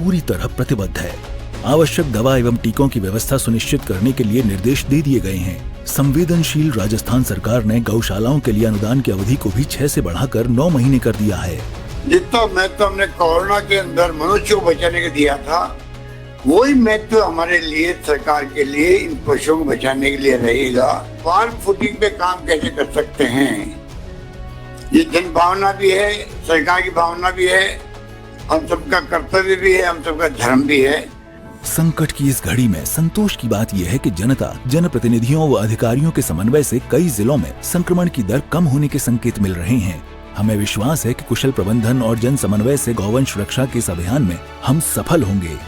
पूरी तरह प्रतिबद्ध है। आवश्यक दवा एवं टीकों की व्यवस्था सुनिश्चित करने के लिए निर्देश दे दिए गए हैं। संवेदनशील राजस्थान सरकार ने गौशालाओं के लिए अनुदान की अवधि को भी 6 से बढ़ाकर 9 महीने कर दिया है। जितना महत्व हमने कोरोना के अंदर मनुष्य को बचाने को दिया था, वही महत्व हमारे लिए, सरकार के लिए, इन पशुओं को बचाने के लिए रहेगा। फार्म फूडिंग पे काम कैसे कर सकते हैं, ये जन भावना भी है, सरकार की भावना भी है, हम सबका कर्तव्य भी है, हम सबका धर्म भी है। संकट की इस घड़ी में संतोष की बात यह है कि जनता, जनप्रतिनिधियों व अधिकारियों के समन्वय से कई जिलों में संक्रमण की दर कम होने के संकेत मिल रहे हैं। हमें विश्वास है कि कुशल प्रबंधन और जन समन्वय से गौवंश सुरक्षा के इस अभियान में हम सफल होंगे।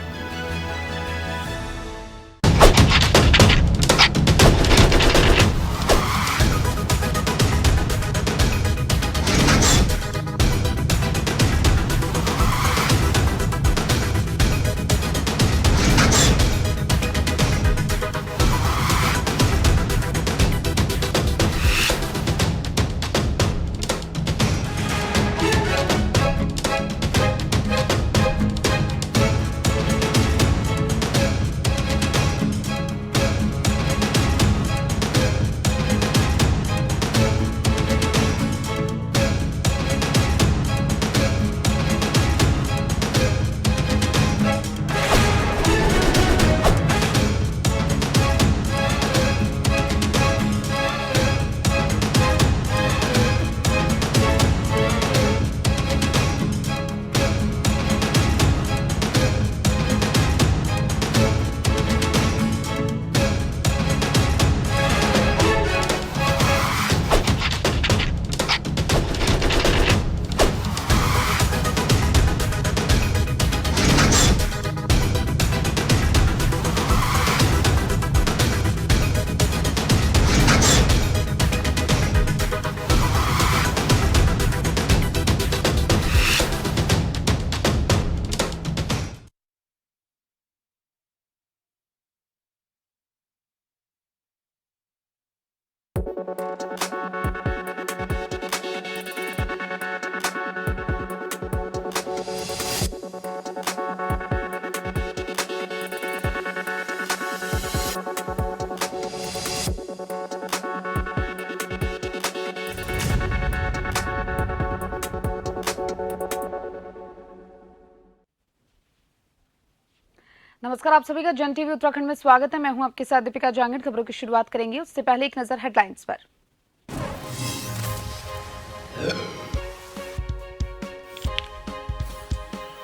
नमस्कार, आप सभी का जन टीवी उत्तराखंड में स्वागत है। मैं हूं आपके साथ दीपिका जांगड़। खबरों की शुरुआत करेंगे, उससे पहले एक नजर हेडलाइंस पर।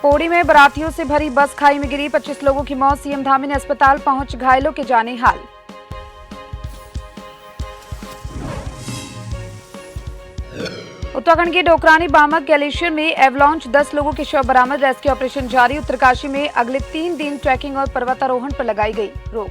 पौड़ी में बारातियों से भरी बस खाई में गिरी, 25 लोगों की मौत। सीएम धामी ने अस्पताल पहुंच घायलों के जाने हाल। उत्तराखंड के डोकरानी बामक ग्लेशियर में एवलॉन्च, 10 लोगों के शव बरामद। रेस्क्यू ऑपरेशन जारी। उत्तरकाशी में अगले 3 दिन ट्रैकिंग और पर्वतारोहण पर लगाई गई रोक।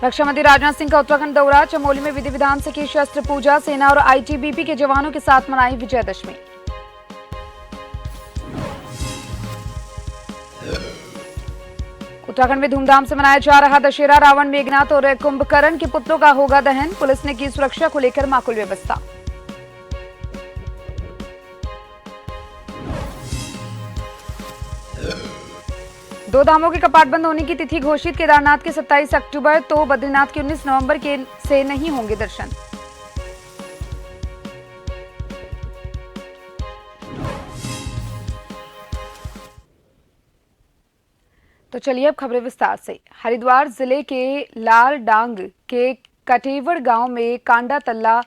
रक्षा मंत्री राजनाथ सिंह का उत्तराखंड दौरा। चमोली में विधि विधान से की शस्त्र पूजा। सेना और आईटीबीपी के जवानों के साथ मनाई विजयदशमी। उत्तराखंड में धूमधाम से मनाया जा रहा दशहरा। रावण, मेघनाथ और कुंभकर्ण के पुतलों का होगा दहन। पुलिस ने की सुरक्षा को लेकर माकूल व्यवस्था। दो धामों के कपाट बंद होने की तिथि घोषित। केदारनाथ के 27 अक्टूबर तो बद्रीनाथ के 19 नवंबर के से नहीं होंगे दर्शन। तो चलिए अब खबरें विस्तार से। हरिद्वार जिले के लाल डांग के कटेवड़ गांव में कांडा तल्ला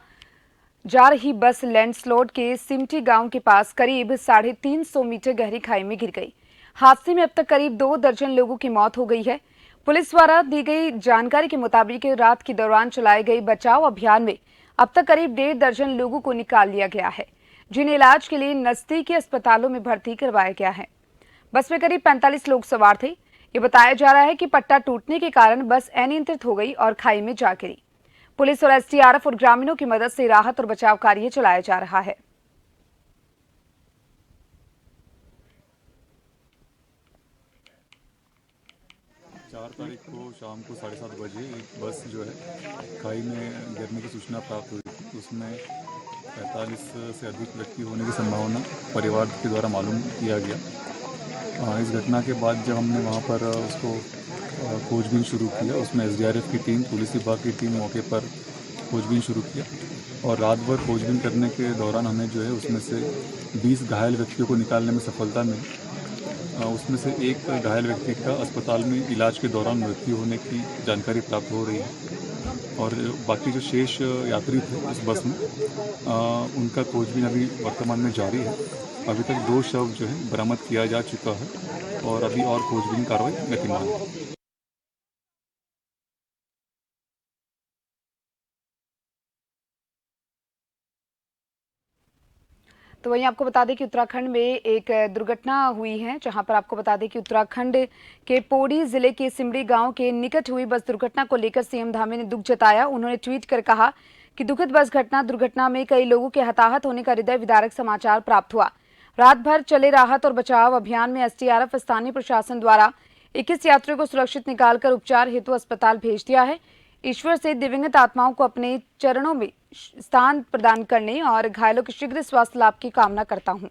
जा रही बस लैंडस्लाइड के सिमटी गांव के पास करीब 350 मीटर गहरी खाई में गिर गई। हादसे में अब तक करीब 2 दर्जन लोगों की मौत हो गई है। पुलिस द्वारा दी गई जानकारी के मुताबिक रात के दौरान चलाए गए बचाव अभियान में अब तक करीब 1.5 दर्जन लोगों को निकाल लिया गया है, जिन्हें इलाज के लिए नजदीकी अस्पतालों में भर्ती करवाया गया है। बस में करीब 45 लोग सवार थे। ये बताया जा रहा है कि पट्टा टूटने के कारण बस अनियंत्रित हो गई और खाई में जा गिरी। पुलिस और एसडीआरएफ और ग्रामीणों की मदद से राहत और बचाव कार्य चलाया जा रहा है। 4 तारीख को शाम को 7:30 बजे एक बस जो है खाई में गिरने की सूचना प्राप्त हुई थी। उसमें 45 से अधिक व्यक्ति होने की संभावना परिवार के द्वारा मालूम किया गया। इस घटना के बाद जब हमने वहाँ पर उसको खोजबीन शुरू किया, उसमें SDRF की टीम, पुलिस विभाग की टीम मौके पर खोजबीन शुरू किया और रात भर खोजबीन करने के दौरान हमें जो है उसमें से 20 घायल व्यक्तियों को निकालने में सफलता मिली। उसमें से एक घायल व्यक्ति का अस्पताल में इलाज के दौरान मृत्यु होने की जानकारी प्राप्त हो रही है और बाकी जो शेष यात्री थे उस बस में उनका खोजबीन अभी वर्तमान में जारी है। अभी तक 2 शव जो है बरामद किया जा चुका है और अभी और खोजबीन कार्रवाई गतिमान है। तो वहीं आपको बता दें कि उत्तराखंड में एक दुर्घटना हुई है, जहां पर आपको बता दें कि उत्तराखंड के पौड़ी जिले के सिमड़ी गांव के निकट हुई बस दुर्घटना को लेकर सीएम धामी ने दुख जताया। उन्होंने ट्वीट कर कहा कि दुखद बस दुर्घटना में कई लोगों के हताहत होने का हृदय विदारक समाचार प्राप्त हुआ। रात भर चले राहत और बचाव अभियान में SDRF स्थानीय प्रशासन द्वारा 21 यात्रियों को सुरक्षित निकालकर उपचार हेतु अस्पताल भेज दिया है। ईश्वर से दिवंगत आत्माओं को अपने चरणों में स्थान प्रदान करने और घायलों के शीघ्र स्वास्थ्य लाभ की कामना करता हूं।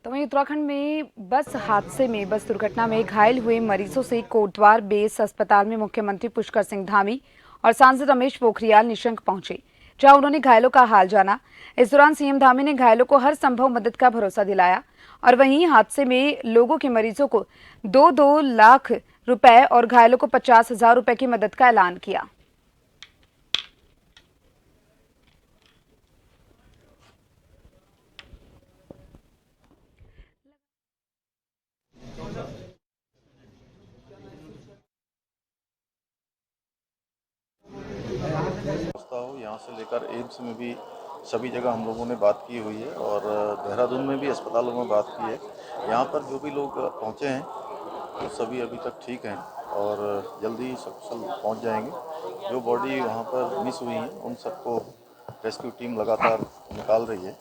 तो वहीं उत्तराखंड में बस दुर्घटना में घायल हुए मरीजों से कोटद्वार बेस अस्पताल में मुख्यमंत्री पुष्कर सिंह धामी और सांसद रमेश पोखरियाल निशंक पहुंचे, जहां उन्होंने घायलों का हाल जाना। इस दौरान सीएम धामी ने घायलों को हर संभव मदद का भरोसा दिलाया और वहीं हादसे में लोगों के मरीजों को 2-2 लाख रुपए और घायलों को 50,000 रुपए की मदद का ऐलान किया। यहाँ से लेकर एम्स में भी सभी जगह हम लोगों ने बात की हुई है और देहरादून में भी अस्पतालों में बात की है। यहाँ पर जो भी लोग पहुँचे हैं वो सभी अभी तक ठीक हैं और जल्दी सकुशल पहुँच जाएंगे। जो बॉडी वहाँ पर मिस हुई हैं उन सबको रेस्क्यू टीम लगातार निकाल रही है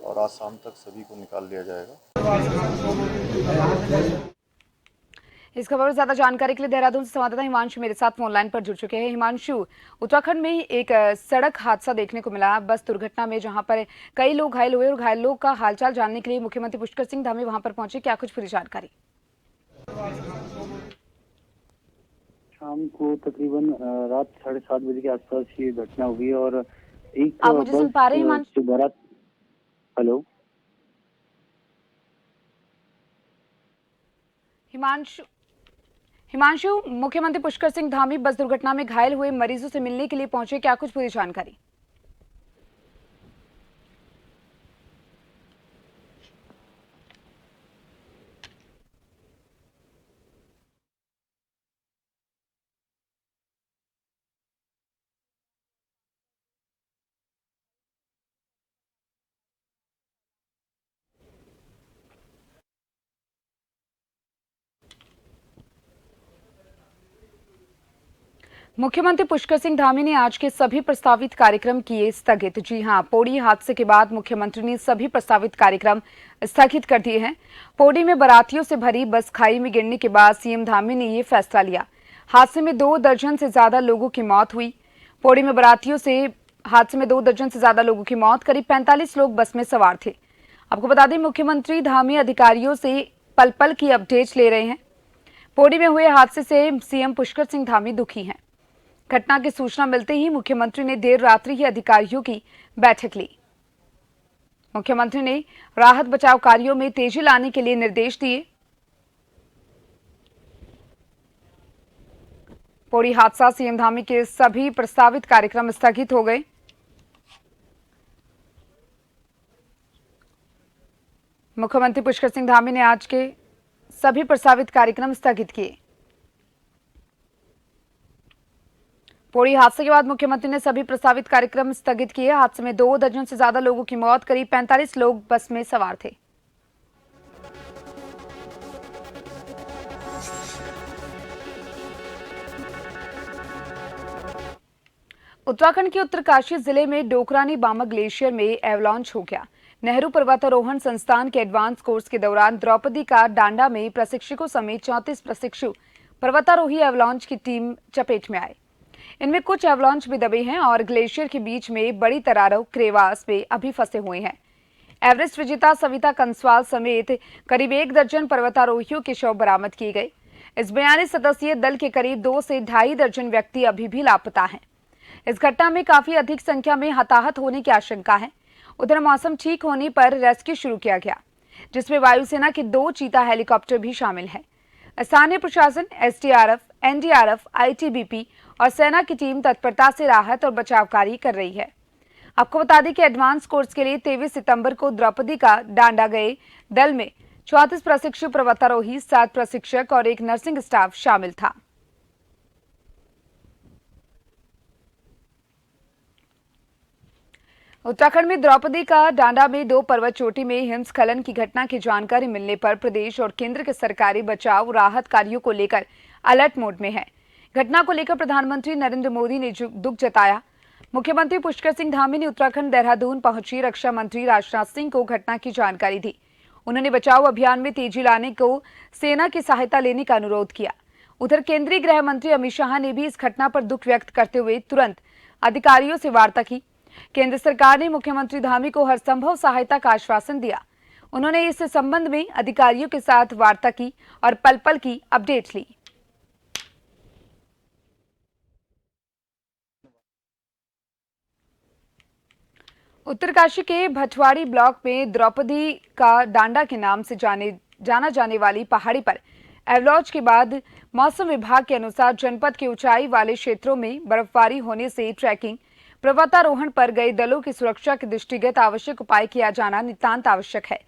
और आज शाम तक सभी को निकाल लिया जाएगा। इस खबर पर ज्यादा जानकारी के लिए देहरादून से संवाददाता हिमांशु मेरे साथ फोन लाइन पर जुड़ चुके हैं। हिमांशु, उत्तराखंड में एक सड़क हादसा देखने को मिला बस दुर्घटना में, जहां पर कई लोग घायल हुए और घायलों का हालचाल जानने के लिए मुख्यमंत्री पुष्कर सिंह धामी वहां पर पहुंचे। क्या कुछ पूरी जानकारी? शाम को तकरीबन रात 7:30 बजे के आसपास ये घटना हुई और एक आप मुझे सुन पा रहे हैं हिमांशु? हेलो हिमांशु, मुख्यमंत्री पुष्कर सिंह धामी बस दुर्घटना में घायल हुए मरीजों से मिलने के लिए पहुंचे, क्या कुछ पूरी जानकारी? मुख्यमंत्री पुष्कर सिंह धामी ने आज के सभी प्रस्तावित कार्यक्रम किए स्थगित। जी हां, पौड़ी हादसे के बाद मुख्यमंत्री ने सभी प्रस्तावित कार्यक्रम स्थगित कर दिए हैं। पौड़ी में बारातियों से भरी बस खाई में गिरने के बाद सीएम धामी ने ये फैसला लिया। हादसे में 2 दर्जन से ज्यादा लोगों की मौत हुई। पौड़ी में बारातियों से हादसे में 2 दर्जन से ज्यादा लोगों की मौत, करीब 45 लोग बस में सवार थे। आपको बता दें, मुख्यमंत्री धामी अधिकारियों से पल पल की अपडेट ले रहे हैं। पौड़ी में हुए हादसे से सीएम पुष्कर सिंह धामी दुखी हैं। घटना की सूचना मिलते ही मुख्यमंत्री ने देर रात्रि ही अधिकारियों की बैठक ली। मुख्यमंत्री ने राहत बचाव कार्यों में तेजी लाने के लिए निर्देश दिए। पौड़ी हादसा, सीएम धामी के सभी प्रस्तावित कार्यक्रम स्थगित हो गए। मुख्यमंत्री पुष्कर सिंह धामी ने आज के सभी प्रस्तावित कार्यक्रम स्थगित किए। पौड़ी हादसे के बाद मुख्यमंत्री ने सभी प्रस्तावित कार्यक्रम स्थगित किए। हादसे में 2 दर्जन से ज्यादा लोगों की मौत, करीब 45 लोग बस में सवार थे। उत्तराखंड के उत्तरकाशी जिले में डोकरानी बामा ग्लेशियर में एवलांच हो गया। नेहरू पर्वतारोहण संस्थान के एडवांस कोर्स के दौरान द्रौपदी का डांडा में प्रशिक्षकों समेत 34 प्रशिक्षु पर्वतारोही एवलांच की टीम चपेट में आए। इनमें कुछ एवलांच भी दबे हैं और ग्लेशियर के बीच में बड़ी तरारव क्रेवास में अभी फंसे हुए हैं। एवरेस्ट विजेता सविता कंसवाल समेत करीब 1 दर्जन पर्वतारोहियों के शव बरामद किए गए। इस 42 सदस्यीय दल के करीब 2 से 2.5 दर्जन व्यक्ति अभी भी लापता हैं। इस घटना में काफी अधिक संख्या में हताहत होने की आशंका है। उधर मौसम ठीक होने पर रेस्क्यू शुरू किया गया, जिसमें वायुसेना के 2 चीता हेलीकॉप्टर भी शामिल हैं। स्थानीय प्रशासन, एसडीआरएफ, एनडीआरएफ, आईटीबीपी और सेना की टीम तत्परता से राहत और बचाव कार्य कर रही है। आपको बता दें कि एडवांस कोर्स के लिए 23 सितंबर को द्रौपदी का डांडा गए दल में 34 प्रशिक्षु पर्वतारोही, 7 प्रशिक्षक और 1 नर्सिंग स्टाफ शामिल था। उत्तराखंड में द्रौपदी का डांडा में 2 पर्वत चोटी में हिमस्खलन की घटना की जानकारी मिलने पर प्रदेश और केंद्र के सरकारी बचाव राहत कार्यों को लेकर अलर्ट मोड में है। घटना को लेकर प्रधानमंत्री नरेंद्र मोदी ने दुख जताया। मुख्यमंत्री पुष्कर सिंह धामी ने उत्तराखंड देहरादून पहुंची रक्षा मंत्री राजनाथ सिंह को घटना की जानकारी दी। उन्होंने बचाव अभियान में तेजी लाने को सेना की सहायता लेने का अनुरोध किया। उधर केंद्रीय गृह मंत्री अमित शाह ने भी इस घटना पर दुख व्यक्त करते हुए तुरंत अधिकारियों से वार्ता की। केंद्र सरकार ने मुख्यमंत्री धामी को हर संभव सहायता का आश्वासन दिया। उन्होंने इस संबंध में अधिकारियों के साथ वार्ता की और पल पल की अपडेट ली। उत्तरकाशी के भटवाड़ी ब्लॉक में द्रौपदी का डांडा के नाम से जाना जाने वाली पहाड़ी पर एवलांच के बाद मौसम विभाग के अनुसार जनपद के ऊंचाई वाले क्षेत्रों में बर्फबारी होने से ट्रैकिंग, पर्वतारोहण पर गए दलों की सुरक्षा के दृष्टिगत आवश्यक उपाय किया जाना नितांत आवश्यक है।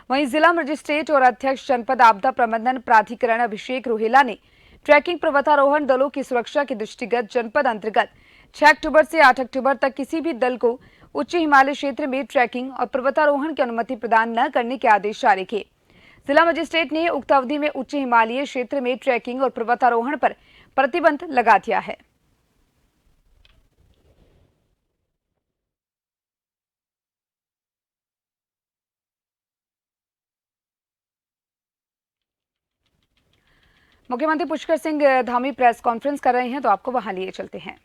वहीं जिला मजिस्ट्रेट और अध्यक्ष जनपद आपदा प्रबंधन प्राधिकरण अभिषेक रोहेला ने ट्रैकिंग पर्वतारोहण दलों की सुरक्षा के दृष्टिगत जनपद अंतर्गत 6 अक्टूबर से 8 अक्टूबर तक किसी भी दल को उच्च हिमालय क्षेत्र में ट्रैकिंग और पर्वतारोहण की अनुमति प्रदान न करने के आदेश जारी किए। जिला मजिस्ट्रेट ने उक्त अवधि में उच्च हिमालयी क्षेत्र में ट्रैकिंग और पर्वतारोहण पर प्रतिबंध लगा दिया है। मुख्यमंत्री पुष्कर सिंह धामी प्रेस कॉन्फ्रेंस कर रहे हैं, तो आपको वहां लिए चलते हैं।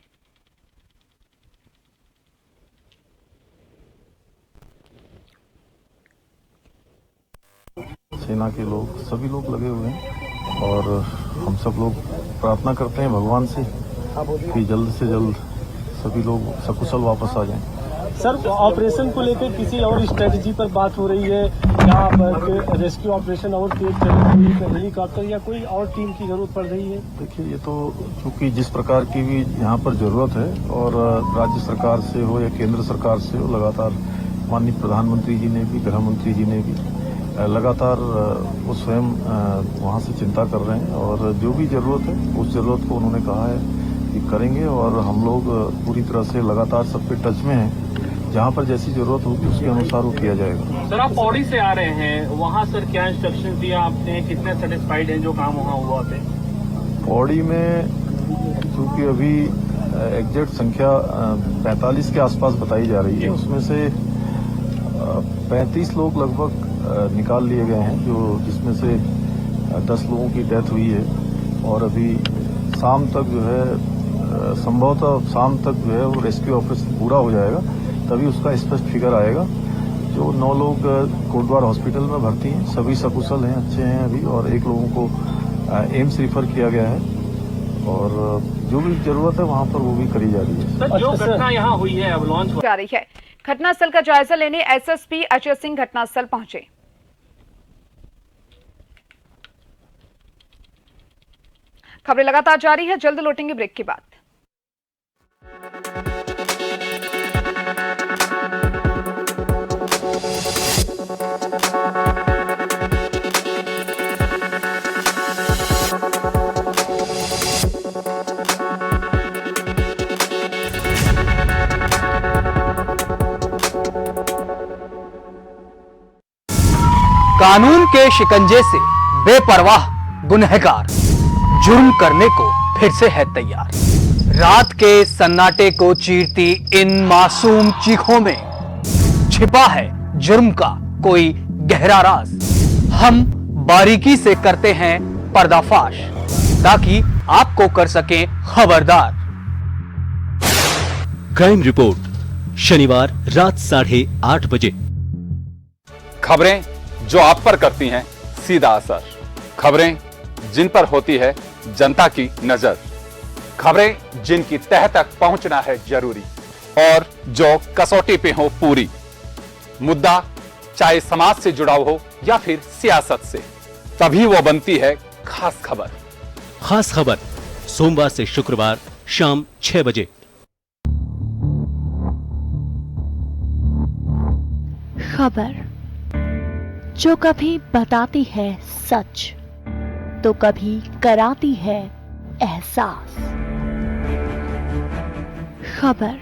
सेना के लोग, सभी लोग लगे हुए हैं और हम सब लोग प्रार्थना करते हैं भगवान से कि जल्द से जल्द सभी लोग सकुशल वापस आ जाएं। सर, ऑपरेशन को लेकर किसी और स्ट्रेटजी पर बात हो रही है, यहाँ पर रेस्क्यू ऑपरेशन और तेज चल रही है, हेलीकॉप्टर या कोई और टीम की जरूरत पड़ रही है? देखिए, ये तो चूंकि जिस प्रकार की भी यहाँ पर जरूरत है और राज्य सरकार से हो या केंद्र सरकार से हो, लगातार माननीय प्रधानमंत्री जी ने भी, गृह मंत्री जी ने भी लगातार वो स्वयं वहाँ से चिंता कर रहे हैं और जो भी जरूरत है उस जरूरत को उन्होंने कहा है कि करेंगे और हम लोग पूरी तरह से लगातार सब पे टच में हैं। जहाँ पर जैसी जरूरत होगी उसके अनुसार वो किया जाएगा। सर, आप पौड़ी से आ रहे हैं, वहाँ सर क्या इंस्ट्रक्शन दिया आपने, कितने सेटिस्फाइड हैं जो काम वहाँ हुआ पे? पौड़ी में क्योंकि अभी एग्जैक्ट संख्या 45 के आसपास बताई जा रही है, उसमें से 35 लोग लगभग निकाल लिए गए हैं, जिसमें से 10 लोगों की डेथ हुई है और अभी शाम तक जो है संभवतः शाम तक जो है वो रेस्क्यू ऑपरेशन पूरा हो जाएगा, तभी उसका स्पष्ट फिगर आएगा। जो 9 लोग कोटद्वार हॉस्पिटल में भर्ती हैं, सभी सकुशल हैं, अच्छे हैं अभी, और 1 लोगों को एम्स रिफर किया गया है और जो भी जरूरत है वहाँ पर वो भी करी जा रही है। सर, जो घटना यहाँ हुई है अब लॉन्च जा रही है। घटनास्थल का जायजा लेने एसएसपी अजय सिंह घटनास्थल पहुंचे। खबरें लगातार जारी है, जल्द लौटेंगे ब्रेक के बाद। कानून के शिकंजे से बेपरवाह गुनहगार जुर्म करने को फिर से है तैयार। रात के सन्नाटे को चीरती इन मासूम चीखों में छिपा है जुर्म का कोई गहरा राज। हम बारीकी से करते हैं पर्दाफाश ताकि आपको कर सकें खबरदार। क्राइम रिपोर्ट शनिवार रात 8:30 बजे। खबरें जो आप पर करती हैं सीधा असर, खबरें जिन पर होती है जनता की नजर, खबरें जिनकी तह तक पहुंचना है जरूरी और जो कसौटी पे हो पूरी। मुद्दा चाहे समाज से जुड़ा हो या फिर सियासत से, तभी वो बनती है खास खबर। खास खबर सोमवार से शुक्रवार शाम 6 बजे। खबर जो कभी बताती है सच तो कभी कराती है एहसास। खबर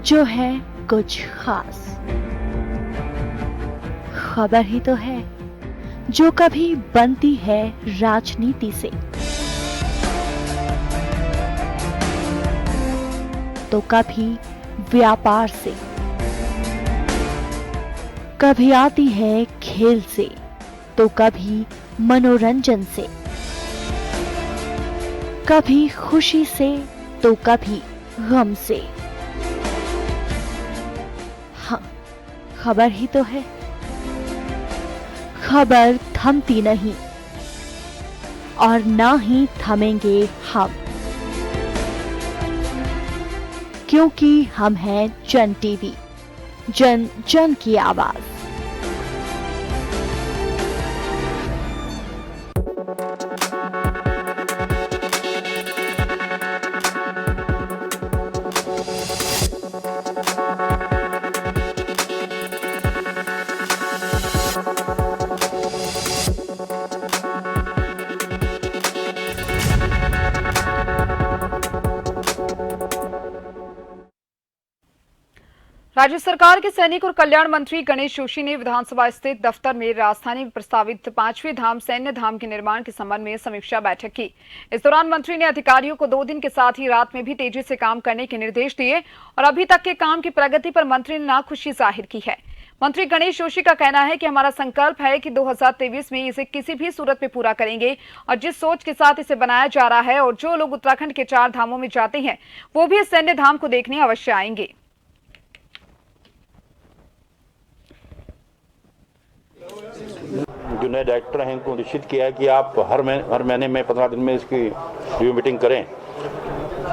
जो है कुछ खास। खबर ही तो है जो कभी बनती है राजनीति से तो कभी व्यापार से, कभी आती है खेल से तो कभी मनोरंजन से, कभी खुशी से तो कभी गम से। हाँ, खबर ही तो है। खबर थमती नहीं और ना ही थमेंगे हम, क्योंकि हम हैं जन टीवी, जन जन की आवाज। राज्य सरकार के सैनिक और कल्याण मंत्री गणेश जोशी ने विधानसभा स्थित दफ्तर में राजधानी में प्रस्तावित 5वें धाम सैन्य धाम के निर्माण के संबंध में समीक्षा बैठक की। इस दौरान मंत्री ने अधिकारियों को 2 दिन के साथ ही रात में भी तेजी से काम करने के निर्देश दिए और अभी तक के काम की प्रगति पर मंत्री ने नाखुशी जाहिर की है। मंत्री गणेश जोशी का कहना है कि हमारा संकल्प है कि 2023 में इसे किसी भी सूरत में पूरा करेंगे और जिस सोच के साथ इसे बनाया जा रहा है और जो लोग उत्तराखंड के 4 धामों में जाते हैं वो भी इस सैन्य धाम को देखने अवश्य आएंगे। जो नए डायरेक्टर हैं उनको निश्चित किया है कि आप हर महीने में 15 दिन में इसकी रिव्यू मीटिंग करें,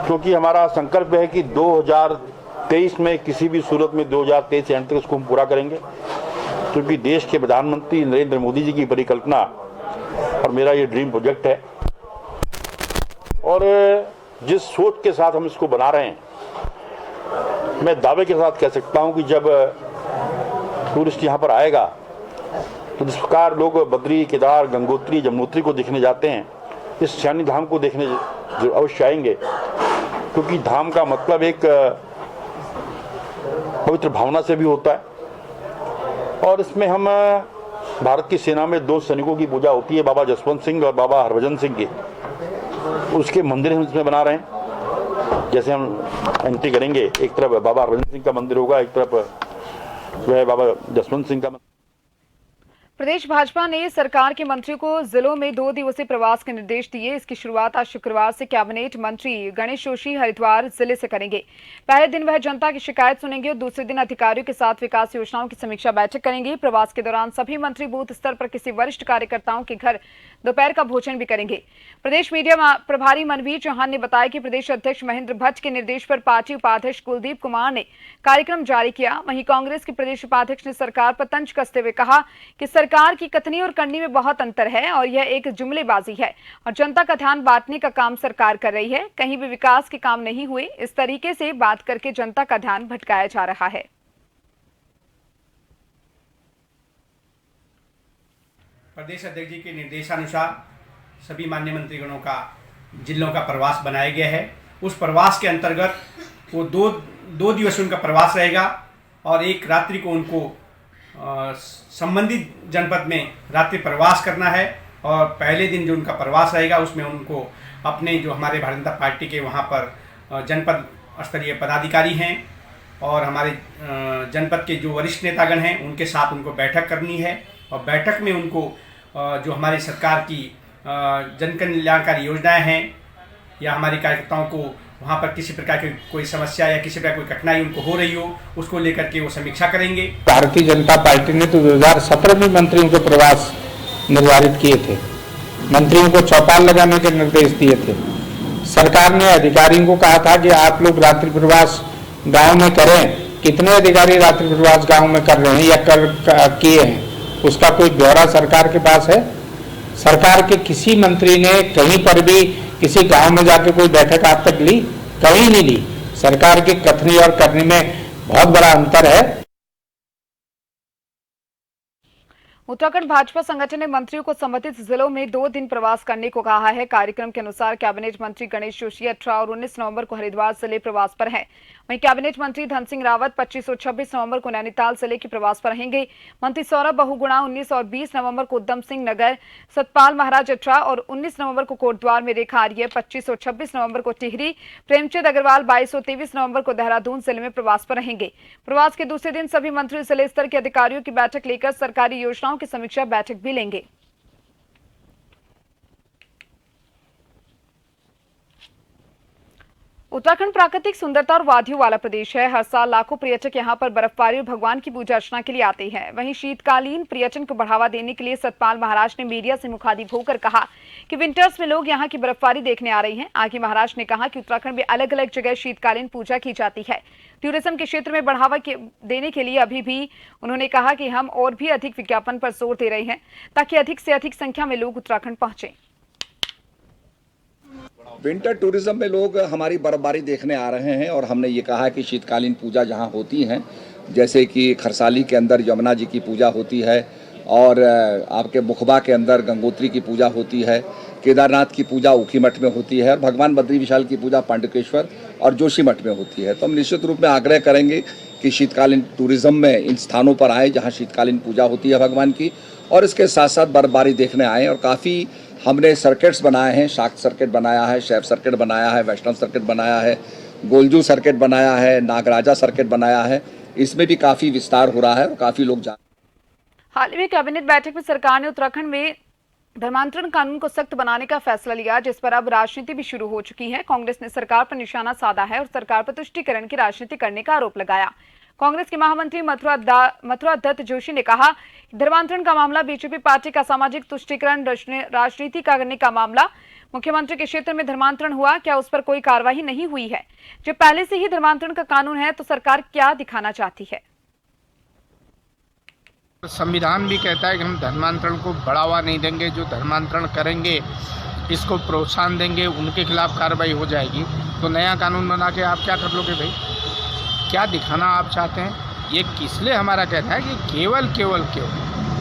क्योंकि हमारा संकल्प है कि 2023 में किसी भी सूरत में 2023 एंड तक उसको हम पूरा करेंगे, क्योंकि देश के प्रधानमंत्री नरेंद्र मोदी जी की परिकल्पना और मेरा ये ड्रीम प्रोजेक्ट है। और जिस सोच के साथ हम इसको बना रहे हैं, मैं दावे के साथ कह सकता हूं कि जब टूरिस्ट यहाँ पर आएगा तो जिस प्रकार लोग बद्री, केदार, गंगोत्री, यमुनोत्री को देखने जाते हैं, इस सैन्य धाम को देखने अवश्य आएंगे, क्योंकि धाम का मतलब एक पवित्र भावना से भी होता है। और इसमें हम भारत की सेना में 2 सैनिकों की पूजा होती है, बाबा जसवंत सिंह और बाबा हरभजन सिंह की, उसके मंदिर हम इसमें बना रहे हैं। जैसे हम एंट्री करेंगे, एक तरफ बाबा हरभजन सिंह का मंदिर होगा, एक तरफ जो है बाबा जसवंत सिंह का मंदिर। प्रदेश भाजपा ने सरकार के मंत्रियों को जिलों में 2 दिवसीय प्रवास के निर्देश दिए। इसकी शुरुआत आज शुक्रवार से कैबिनेट मंत्री गणेश जोशी हरिद्वार जिले से करेंगे। पहले दिन वह जनता की शिकायत सुनेंगे और दूसरे दिन अधिकारियों के साथ विकास योजनाओं की समीक्षा बैठक करेंगे। प्रवास के दौरान सभी मंत्री बूथ स्तर पर किसी वरिष्ठ कार्यकर्ताओं के घर दोपहर का भोजन भी करेंगे। प्रदेश मीडिया प्रभारी मनवीर चौहान ने बताया कि प्रदेश अध्यक्ष महेंद्र भट्ट के निर्देश पर पार्टी उपाध्यक्ष कुलदीप कुमार ने कार्यक्रम जारी किया। वहीं कांग्रेस के प्रदेश उपाध्यक्ष ने सरकार पर तंज कसते हुए कहा कि सरकार की कथनी और करनी में बहुत अंतर है और यह एक जुमलेबाजी है और जनता का ध्यान बांटने का काम सरकार कर रही है। कहीं भी विकास के काम नहीं हुए, इस तरीके से बात करके जनता का ध्यान भटकाया जा रहा है। प्रदेश अध्यक्ष जी के निर्देशानुसार सभी माननीय मंत्रीगणों का जिलों का प्रवास बनाया गया है। उस प्रवास के अंतर्गत वो दो दिवस उनका प्रवास रहेगा और एक रात्रि को उनको संबंधित जनपद में रात्रि प्रवास करना है और पहले दिन जो उनका प्रवास रहेगा उसमें उनको अपने जो हमारे भारतीय जनता पार्टी के वहाँ पर जनपद स्तरीय पदाधिकारी हैं और हमारे जनपद के जो वरिष्ठ नेतागण हैं उनके साथ उनको बैठक करनी है और बैठक में उनको जो हमारी सरकार की जन कल्याणकारी योजनाएं हैं या हमारे कार्यकर्ताओं को वहाँ पर किसी प्रकार की कोई समस्या या किसी प्रकार कोई कठिनाई उनको हो रही हो उसको लेकर के वो समीक्षा करेंगे। भारतीय जनता पार्टी ने तो 2017 में मंत्रियों के प्रवास निर्धारित किए थे, मंत्रियों को चौपाल लगाने के निर्देश दिए थे। सरकार ने अधिकारियों को कहा था कि आप लोग रात्रि प्रवास गाँव में करें। कितने अधिकारी रात्रि प्रवास गाँव में कर रहे हैं या किए हैं उसका कोई ब्यौरा सरकार के पास है? सरकार के किसी मंत्री ने कहीं पर भी किसी गांव में जाके कोई बैठक आज तक ली? कहीं नहीं ली। सरकार की कथनी और करनी में बहुत बड़ा अंतर है। उत्तराखंड भाजपा संगठन ने मंत्रियों को संबंधित जिलों में 2 दिन प्रवास करने को कहा है। कार्यक्रम के अनुसार कैबिनेट मंत्री गणेश जोशी 18 और 19 नवंबर को हरिद्वार जिले प्रवास पर हैं। वहीं कैबिनेट मंत्री धन सिंह रावत 25 और 26 नवंबर को नैनीताल जिले के प्रवास पर रहेंगे। मंत्री सौरभ बहुगुणा 19 और 20 नवंबर को उधम सिंह नगर, सतपाल महाराज 18 और 19 नवंबर को कोटद्वार में रेखा आर्य, 25 और 26 नवंबर को टिहरी, प्रेमचंद अग्रवाल 22 और 23 नवंबर को देहरादून जिले में प्रवास पर रहेंगे। प्रवास के दूसरे दिन सभी मंत्री जिले स्तर के अधिकारियों की बैठक लेकर सरकारी योजनाओं की समीक्षा बैठक भी लेंगे। उत्तराखंड प्राकृतिक सुंदरता और वादियों वाला प्रदेश है। हर साल लाखों पर्यटक यहां पर बर्फबारी और भगवान की पूजा अर्चना के लिए आते हैं। वहीं शीतकालीन पर्यटन को बढ़ावा देने के लिए सतपाल महाराज ने मीडिया से मुखातिब होकर कहा कि विंटर्स में लोग यहां की बर्फबारी देखने आ रहे हैं। आगे महाराज ने कहा कि उत्तराखंड में अलग अलग जगह शीतकालीन पूजा की जाती है। टूरिज्म के क्षेत्र में बढ़ावा देने के लिए अभी भी उन्होंने कहा कि हम और भी अधिक विज्ञापन पर जोर दे रहे हैं ताकि अधिक से अधिक संख्या में लोग उत्तराखंड पहुंचे। विंटर टूरिज्म में लोग हमारी बर्फबारी देखने आ रहे हैं और हमने ये कहा कि शीतकालीन पूजा जहां होती हैं, जैसे कि खरसाली के अंदर यमुना जी की पूजा होती है और आपके मुखबा के अंदर गंगोत्री की पूजा होती है, केदारनाथ की पूजा ऊखीमठ में होती है और भगवान बद्री विशाल की पूजा पांडुकेश्वर और जोशीमठ में होती है। तो हम निश्चित रूप में आग्रह करेंगे कि शीतकालीन टूरिज्म में इन स्थानों पर आए जहाँ शीतकालीन पूजा होती है भगवान की, और इसके साथ साथ बर्फबारी देखने आए। और काफ़ी हमने सर्किट्स बनाए हैं, शाक्त सर्किट बनाया है, शैव सर्किट बनाया है, वैष्णव सर्किट बनाया है, गोलजू सर्किट बनाया है, नागराजा सर्किट बनाया है। इसमें भी काफ़ी विस्तार हो रहा है और काफ़ी लोग जा। हाल ही में कैबिनेट बैठक में सरकार ने उत्तराखंड में धर्मांतरण कानून को सख्त बनाने का फैसला लिया, जिस पर अब राजनीति भी शुरू हो चुकी है। कांग्रेस ने सरकार पर निशाना साधा है और सरकार पर तुष्टीकरण की राजनीति करने का आरोप लगाया। कांग्रेस के महामंत्री मथुरा दत्त जोशी ने कहा धर्मांतरण का मामला बीजेपी पार्टी का सामाजिक तुष्टीकरण राजनीति करने का मामला। मुख्यमंत्री के क्षेत्र में धर्मांतरण हुआ, क्या उस पर कोई कार्रवाई नहीं हुई है? जब पहले से ही धर्मांतरण का कानून है तो सरकार क्या दिखाना चाहती है? संविधान भी कहता है कि हम धर्मांतरण को बढ़ावा नहीं देंगे, जो धर्मांतरण करेंगे इसको प्रोत्साहन देंगे, उनके खिलाफ कार्रवाई हो जाएगी। तो नया कानून बना के आप क्या कर लोगे भाई? क्या दिखाना आप चाहते हैं? ये किसलिए हमारा कहना है कि केवल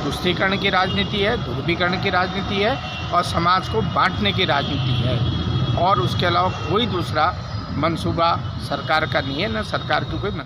तुष्टीकरण की राजनीति है, ध्रुवीकरण की राजनीति है और समाज को बांटने की राजनीति है, और उसके अलावा कोई दूसरा मंसूबा सरकार का नहीं है, न सरकार की कोई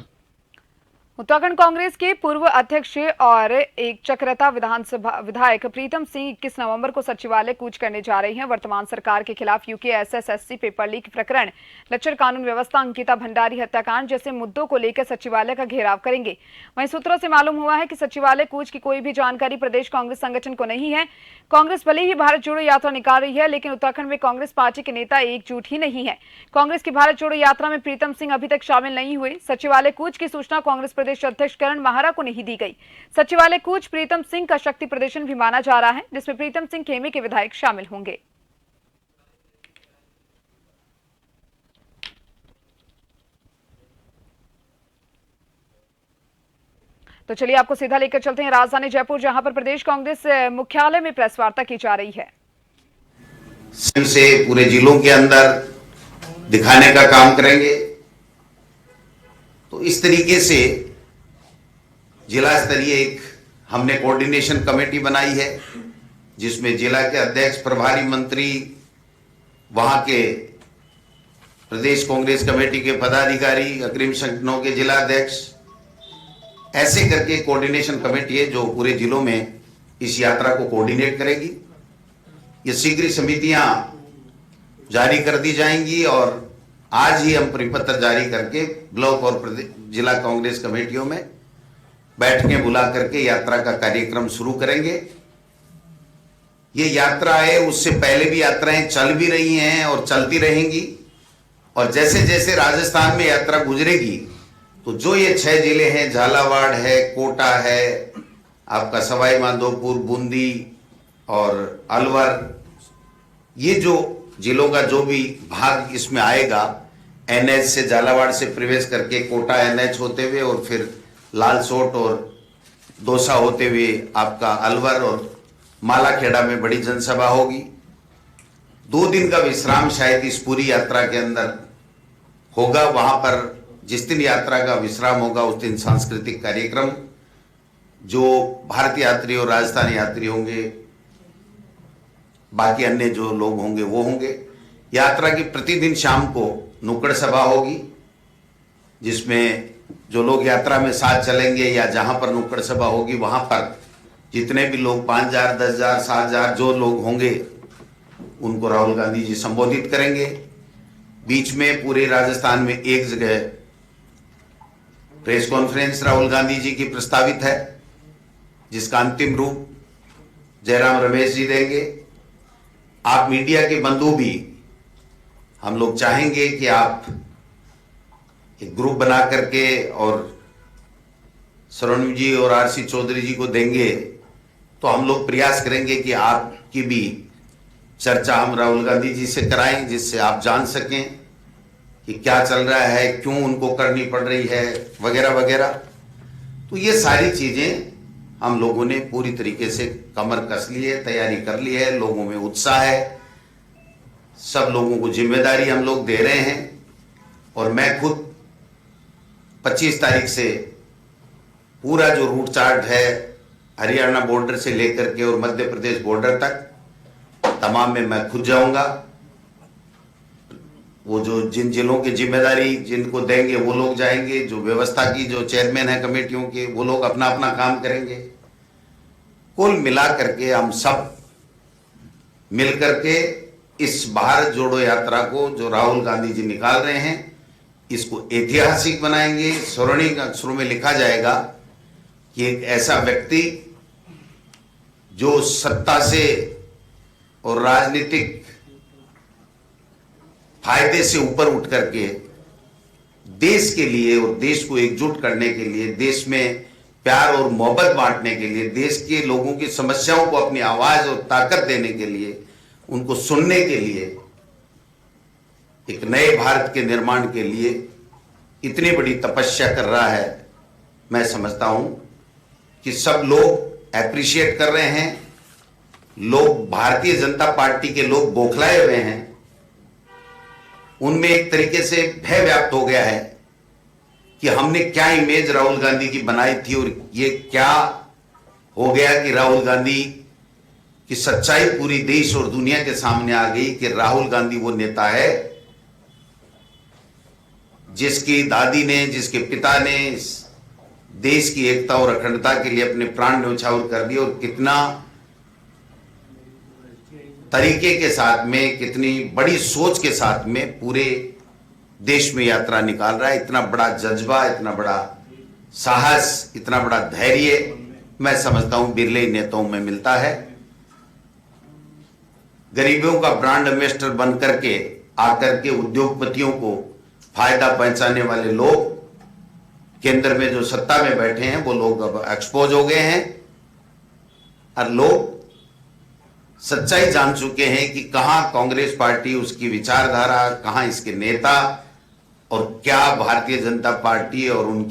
उत्तराखंड कांग्रेस के पूर्व अध्यक्ष और एक चक्रता विधानसभा विधायक प्रीतम सिंह 21 नवंबर को सचिवालय कूच करने जा रहे हैं। वर्तमान सरकार के खिलाफ यूके SSSC पेपर लीक प्रकरण, लच्चर कानून व्यवस्था, अंकिता भंडारी हत्याकांड जैसे मुद्दों को लेकर सचिवालय का घेराव करेंगे। वहीं सूत्रों से मालूम हुआ है कि सचिवालय कूच की कोई भी जानकारी प्रदेश कांग्रेस संगठन को नहीं है। कांग्रेस भले ही भारत जोड़ो यात्रा निकाल रही है, लेकिन उत्तराखंड में कांग्रेस पार्टी के नेता एकजुट ही नहीं है। कांग्रेस की भारत जोड़ो यात्रा में प्रीतम सिंह अभी तक शामिल नहीं हुए। सचिवालय कूच की सूचना कांग्रेस प्रदेश अध्यक्ष करण माहरा को नहीं दी गई। सचिवालय कूच प्रीतम सिंह का शक्ति प्रदर्शन भी माना जा रहा है, जिसमें प्रीतम सिंह खेमे के विधायक शामिल होंगे। तो चलिए आपको सीधा लेकर चलते हैं राजधानी जयपुर, जहां पर प्रदेश कांग्रेस मुख्यालय में प्रेस वार्ता की जा रही है। से पूरे जिलों के अंदर दिखाने का काम करेंगे। तो इस तरीके से जिला स्तरीय एक हमने कोऑर्डिनेशन कमेटी बनाई है, जिसमें जिला के अध्यक्ष, प्रभारी मंत्री, वहां के प्रदेश कांग्रेस कमेटी के पदाधिकारी, अग्रिम संगठनों के जिला अध्यक्ष, ऐसे करके कोऑर्डिनेशन कमेटी है जो पूरे जिलों में इस यात्रा को कोऑर्डिनेट करेगी। ये शीघ्र समितियां जारी कर दी जाएंगी और आज ही हम परिपत्र जारी करके ब्लॉक और जिला कांग्रेस कमेटियों में बैठकें बुला करके यात्रा का कार्यक्रम शुरू करेंगे। ये यात्रा है, उससे पहले भी यात्राएं चल भी रही हैं और चलती रहेंगी, और जैसे जैसे राजस्थान में यात्रा गुजरेगी तो जो ये 6 जिले हैं, झालावाड़ है, कोटा है, आपका सवाई माधोपुर, बूंदी और अलवर, ये जो जिलों का जो भी भाग इसमें आएगा, एनएच से झालावाड़ से प्रवेश करके कोटा एनएच होते हुए और फिर लालसोट और दौसा होते हुए आपका अलवर और मालाखेड़ा में बड़ी जनसभा होगी। 2 दिन का विश्राम शायद इस पूरी यात्रा के अंदर होगा। वहां पर जिस दिन यात्रा का विश्राम होगा उस दिन सांस्कृतिक कार्यक्रम, जो भारतीय यात्री और राजस्थानी यात्री होंगे, बाकी अन्य जो लोग होंगे वो होंगे। यात्रा की प्रतिदिन शाम को नुक्कड़ सभा होगी, जिसमें जो लोग यात्रा में साथ चलेंगे या जहां पर नुक्कड़ सभा होगी वहां पर जितने भी लोग 5000, 10000, 7000 जो लोग होंगे उनको राहुल गांधी जी संबोधित करेंगे। बीच में पूरे राजस्थान में एक जगह प्रेस कॉन्फ्रेंस राहुल गांधी जी की प्रस्तावित है, जिसका अंतिम रूप जयराम रमेश जी देंगे। आप मीडिया के बंधु भी, हम लोग चाहेंगे कि आप एक ग्रुप बना करके और स्वर्णिम जी और आरसी चौधरी जी को देंगे, तो हम लोग प्रयास करेंगे कि आपकी भी चर्चा हम राहुल गांधी जी से कराएं, जिससे आप जान सकें कि क्या चल रहा है, क्यों उनको करनी पड़ रही है, वगैरह वगैरह। तो ये सारी चीजें हम लोगों ने पूरी तरीके से कमर कस ली है, तैयारी कर ली है, लोगों में उत्साह है, सब लोगों को जिम्मेदारी हम लोग दे रहे हैं। और मैं खुद 25 तारीख से पूरा जो रूट चार्ट है हरियाणा बॉर्डर से लेकर के और मध्य प्रदेश बॉर्डर तक तमाम में मैं खुद जाऊंगा। वो जो जिन जिलों की जिम्मेदारी जिनको देंगे वो लोग जाएंगे, जो व्यवस्था की जो चेयरमैन है कमेटियों के वो लोग अपना अपना काम करेंगे। कुल मिला करके हम सब मिल करके इस भारत जोड़ो यात्रा को जो राहुल गांधी जी निकाल रहे हैं, इसको ऐतिहासिक बनाएंगे। स्वर्णिम अक्षरों में लिखा जाएगा कि एक ऐसा व्यक्ति जो सत्ता से और राजनीतिक फायदे से ऊपर उठ करके देश के लिए और देश को एकजुट करने के लिए, देश में प्यार और मोहब्बत बांटने के लिए, देश के लोगों की समस्याओं को अपनी आवाज और ताकत देने के लिए, उनको सुनने के लिए, एक नए भारत के निर्माण के लिए इतनी बड़ी तपस्या कर रहा है। मैं समझता हूं कि सब लोग एप्रिशिएट कर रहे हैं। लोग, भारतीय जनता पार्टी के लोग बौखलाए हुए हैं, उनमें एक तरीके से भय व्याप्त हो गया है कि हमने क्या इमेज राहुल गांधी की बनाई थी और ये क्या हो गया कि राहुल गांधी की सच्चाई पूरी देश और दुनिया के सामने आ गई कि राहुल गांधी वो नेता है जिसकी दादी ने, जिसके पिता ने देश की एकता और अखंडता के लिए अपने प्राण न्यौछावर कर दिए, और कितना तरीके के साथ में, कितनी बड़ी सोच के साथ में पूरे देश में यात्रा निकाल रहा है। इतना बड़ा जज्बा, इतना बड़ा साहस, इतना बड़ा धैर्य मैं समझता हूं बिरले नेताओं में मिलता है। गरीबों का ब्रांड एम्बेसडर बन करके आकर के उद्योगपतियों को फायदा पहुंचाने वाले लोग केंद्र में जो सत्ता में बैठे हैं वो लोग अब एक्सपोज हो गए हैं और लोग सच्चाई जान चुके हैं कि कहां कांग्रेस पार्टी, उसकी विचारधारा, कहां इसके नेता और क्या भारतीय जनता पार्टी और उनकी